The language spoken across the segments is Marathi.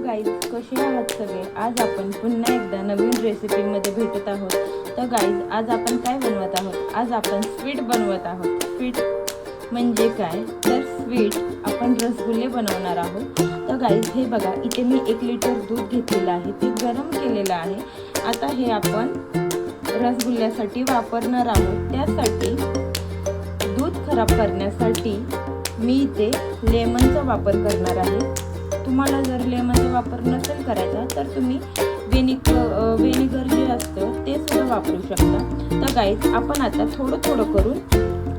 गाईज, कसे आहात सगळे? आज आपण पुन्हा एकदा नवीन रेसिपीमध्ये भेटत आहोत. तर गाईज, आज आपण काय बनवत आहोत? आज आपण स्वीट बनवत आहोत. स्वीट म्हणजे काय? तर स्वीट आपण रसगुल्ले बनवणार आहोत. तर गाईज, हे बघा, इथे मी 1 लिटर दूध घेतलेलं आहे, ते गरम केलेलं आहे. आता हे आपण रसगुल्ल्यासाठी वापरणार आहोत. त्यासाठी दूध खराब करण्यासाठी मी इथे लेमनचा वापर करणार आहे. तुम्हाला जर लेमनचा वापर नसेल करायचा तर तुम्ही व्हिनेगर जे असतं ते सुद्धा वापरू शकता. तर गाईज, आपण आता थोडं थोडं करून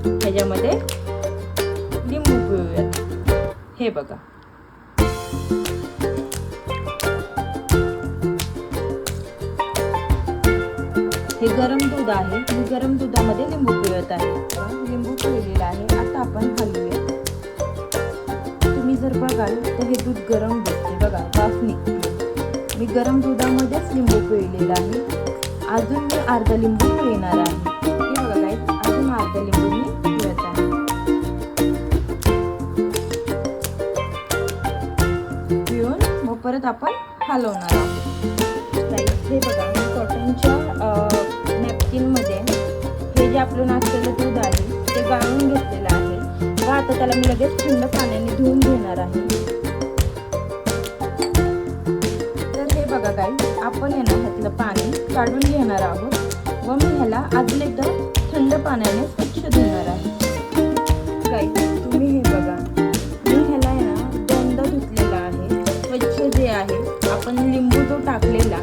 ह्याच्यामध्ये लिंबू पिळूयात. हे बघा, हे गरम दूध आहे. मी गरम दुधामध्ये लिंबू पिळत आहे. लिंबू पिळलेला आहे. आता आपण हलवूया. तुम्ही जर बघाल तर हे दूध गरम दिसते बघा, वाफ निघते. मी गरम दुधामध्येच लिंबू पिळलेला आहे. अजून मी अर्धा लिंबू पिळणार आहे. हे बघा गाईज, अजून अर्धा लिंबू मी पिळत आहे. पिळून मग परत आपण हलवणार आहोत. गाईज, हे बघा, मी कॉटनच्या नॅपकिनमध्ये हे जे आपलं नाश्त्याचं दूध आहे ते गाळून घेतलेलं आहे. व आता त्याला मी लगेच थंड पाण्याने धुवून घेणार आहे. तर हे बघा गाईज, आपण ह्यातलं पाणी काढून घेणार आहोत व मी ह्याला अजून एकदा थंड पाण्याने स्वच्छ धुणार आहे. गाईज, तुम्ही हे बघा, मी ह्याला दोनदा धुतलेला आहे. स्वच्छ जे आहे, आपण लिंबू जो टाकलेला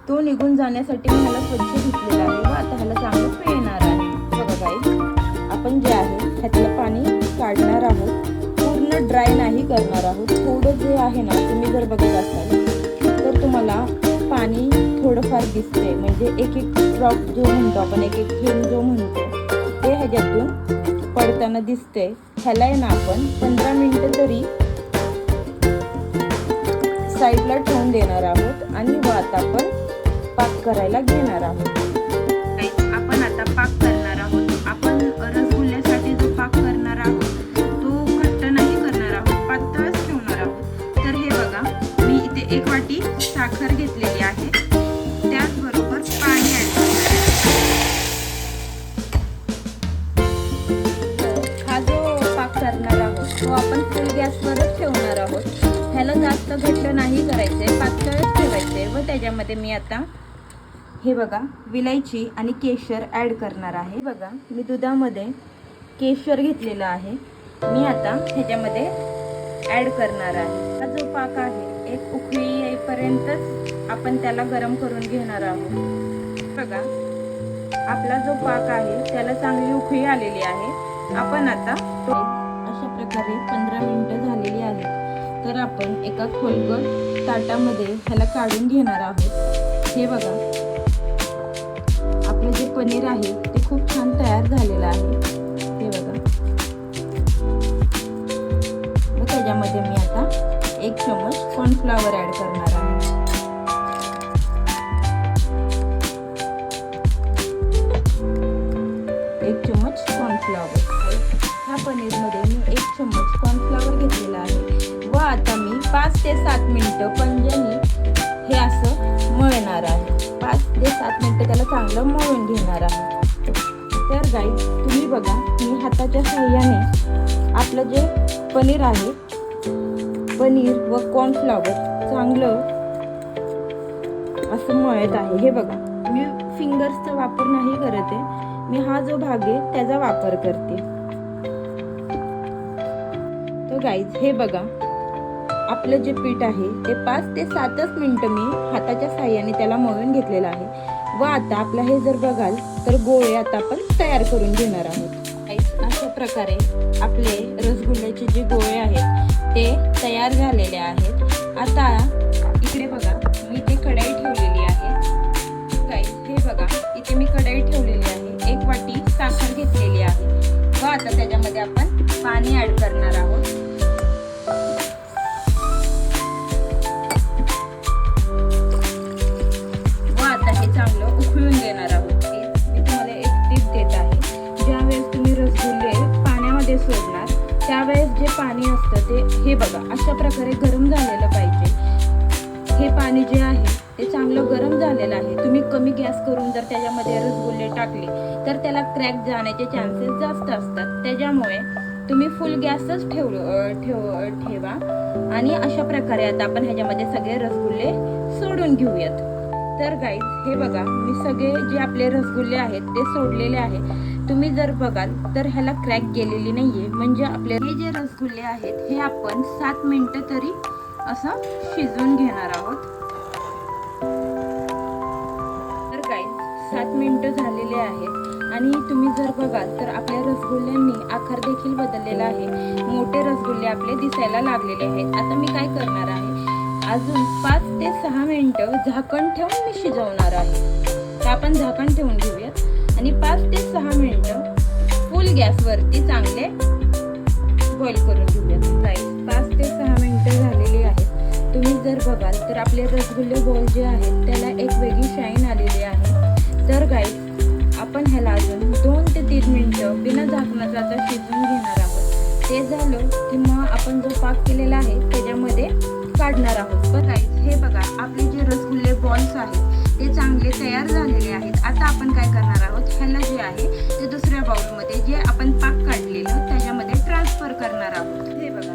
तो निघून जाण्यासाठी मी ह्याला स्वच्छ धुतलेला आहे व आता ह्याला चांगलं पिळणार आहे. बघा गाईज, आपण जे आहे ह्यातलं पाणी काढणार आहोत. पूर्ण ड्राय नाही करणार आहोत. थोडं जे आहे ना, तुम्ही जर बघत असाल तर तुम्हाला पाणी थोडंफार दिसते. म्हणजे एक ड्रॉप जो म्हणतो आपण, एक थेंब जो म्हणतो ते ह्याच्यातून पडताना दिसते. ह्याला आपण 15 मिनिटं तरी साईडला ठेवून देणार आहोत आणि व आता आपण पाक करायला घेणार आहोत. आपण आता पाक करणार आहोत. आपण रसगुल्ल्यासाठी जो पाक करणार आहोत तो घट्ट नाही करणार आहोत, पातळच ठेवणार आहोत. तर हे बघा, मी इथे 1 वाटी साखर घेतलेली आहे. त्याचबरोबर पाणी ऍड करणार आहे. हा जो पाक करणार आहोत तो आपण फुल गॅसवरच ठेवणार आहोत. ह्याला जास्त घट्ट नाही करायचंय, पातळच ठेवायचंय. व त्याच्यामध्ये मी आता हे बघा, विलायची आणि केशर ॲड करणार आहे. बघा, मी दुधामध्ये केशर घेतलेलं आहे. मी आता ह्याच्यामध्ये ॲड करणार आहे. हा जो पाक आहे, एक उकळी येईपर्यंतच आपण त्याला गरम करून घेणार आहोत. बघा, आपला जो पाक आहे त्याला चांगली उकळी आलेली आहे. आपण आता अशा प्रकारे 15 मिनिटं झालेली आहेत. तर आपण एका खोलगट ताटामध्ये ह्याला काढून घेणार आहोत. हे बघा, आपलं जे पनीर आहे ते खूप छान तयार झालेलं आहे. हे बघा, व त्याच्यामध्ये मी आता 1 चमच कॉर्नफ्लॉवर ॲड करणार आहे. एक चमच कॉर्नफ्लॉवर. ह्या पनीरमध्ये मी 1 चमच कॉर्नफ्लॉवर घेतलेला आहे. व आता मी 5 ते 7 मिनिटं पंजाने हे असं मळणार आहे. 5 ते 7 मिनिटं त्याला चांगलं मळून घेणार आहे. तर गाईज, तुम्ही बघा, मी हाताच्या साहाय्याने आपलं जे पनीर आहे, पनीर व कॉर्नफ्लॉवर चांगलं असं मळत आहे. हे बघा, मी फिंगर्सचा वापर नाही करत आहे. मी हा जो भाग आहे त्याचा वापर करते. तर गाईज, हे बघा, आपलं जे पीठ आहे ते 5 ते 7 मिनिटं मी हाताच्या साहाय्याने त्याला मळून घेतलेलं आहे. व आता आपला हे जर बघाल तर गोळे आता आपण तयार करून घेणार आहोत. अशा प्रकारे आपले रसगुल्ल्याचे जे गोळे आहेत ते तयार झालेले आहेत. आता इकडे बघा, मी इथे कढई ठेवलेली आहे. हे बघा, इथे मी कढई ठेवलेली आहे. 1 वाटी साखर घेतलेली आहे. व आता त्याच्यामध्ये आपण पाणी ॲड करणार आहोत. चांगलं उकळून देणार आहोत. मी तुम्हाला एक टिप देत आहे. ज्यावेळेस तुम्ही रसगुल्ले पाण्यामध्ये सोडणार त्यावेळेस जे पाणी असतं ते हे बघा, अशा प्रकारे गरम झालेलं पाहिजे. पाणी जे आहे ते चांगलं गरम झालेलं आहे. तुम्ही कमी गॅस करून जर त्याच्यामध्ये रसगुल्ले टाकले तर त्याला क्रॅक जाण्याचे चान्सेस जास्त असतात. त्याच्यामुळे तुम्ही फुल गॅसच ठेवा आणि अशा प्रकारे आता आपण ह्याच्यामध्ये सगळे रसगुल्ले सोडून घेऊयात. तर गाईज हे बघा, मी सगळे जे आपले रसगुल्ले आहेत ते सोडलेले आहे. तुम्ही जर बघाल तर ह्याला क्रॅक गेलेली नाहीये. म्हणजे आपले हे जे रसगुल्ले आहेत हे आपण 7 मिनिटं तरी असं शिजवून घेणार आहोत. तर गाईज 7 मिनिटं झालेले आहेत आणि तुम्ही जर बघाल तर आपल्या रसगुल्ल्यांनी आकार देखील बदललेला आहे. मोठे रसगुल्ले आपले दिसायला लागलेले आहेत. आता मी काय करणार आहे, अजून 5 ते 6 मिनिटं झाकण ठेवून मी शिजवणार आहे. तर आपण झाकण ठेवून घेऊयात आणि 5 ते 6 मिनिटं फुल गॅसवरती चांगले बॉईल करून घेऊयात. गाईज 5 ते 6 मिनिटं झालेली आहेत. तुम्ही जर बघाल तर आपले रसगुल्ले बॉल जे आहेत त्याला एक वेगळी शाईन आलेली आहे. तर गाईज आपण ह्याला अजून 2 ते 3 मिनिटं बिना झाकणाचा आता शिजवून घेणार आहोत. ते झालं की मग आपण जो पाक केलेला आहे त्याच्यामध्ये काढणार आहोत. पण गाईज हे बघा, आपले जे रसगुल्ले बॉल्स आहेत ते चांगले तयार झालेले आहेत. आता आपण काय करणार आहोत, ह्याला जे आहे ते दुसऱ्या बाउलमध्ये जे आपण पाक काढलेलं त्याच्यामध्ये ट्रान्सफर करणार आहोत. हे बघा,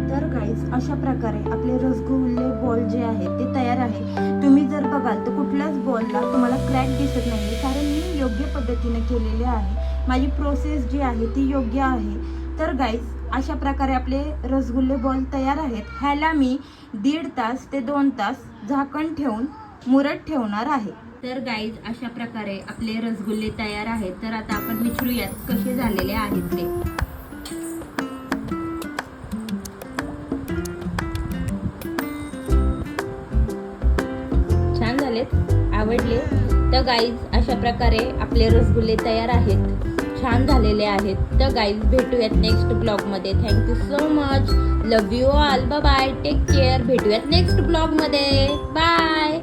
तर गाईज अशा प्रकारे आपले रसगुल्ले बॉल जे आहेत ते तयार आहे. तुम्ही जर बघाल तर कुठल्याच बॉलला तुम्हाला क्रॅक दिसत नाही, कारण मी योग्य पद्धतीने केलेले आहे. माझी प्रोसेस जी आहे ती योग्य आहे. तर गाईज अशा प्रकारे आपले रसगुल्ले बॉल तयार आहेत. ह्याला मी 1.5 तास ते 2 तास झाकण ठेवून मुरत ठेवणार आहे. तर गाईज अशा प्रकारे आपले रसगुल्ले तयार आहेत. तर आता आपण विचारूयात कसे झालेले आहेत ते. छान झालेत, आवडले. तर गाईज अशा प्रकारे आपले रसगुल्ले तयार आहेत, छान झालेले आहेत. तर गाईज भेटूयात नेक्स्ट ब्लॉगमध्ये. Thank you so much, love you all, bye bye, take care. भेटूयात नेक्स्ट ब्लॉगमध्ये, बाय.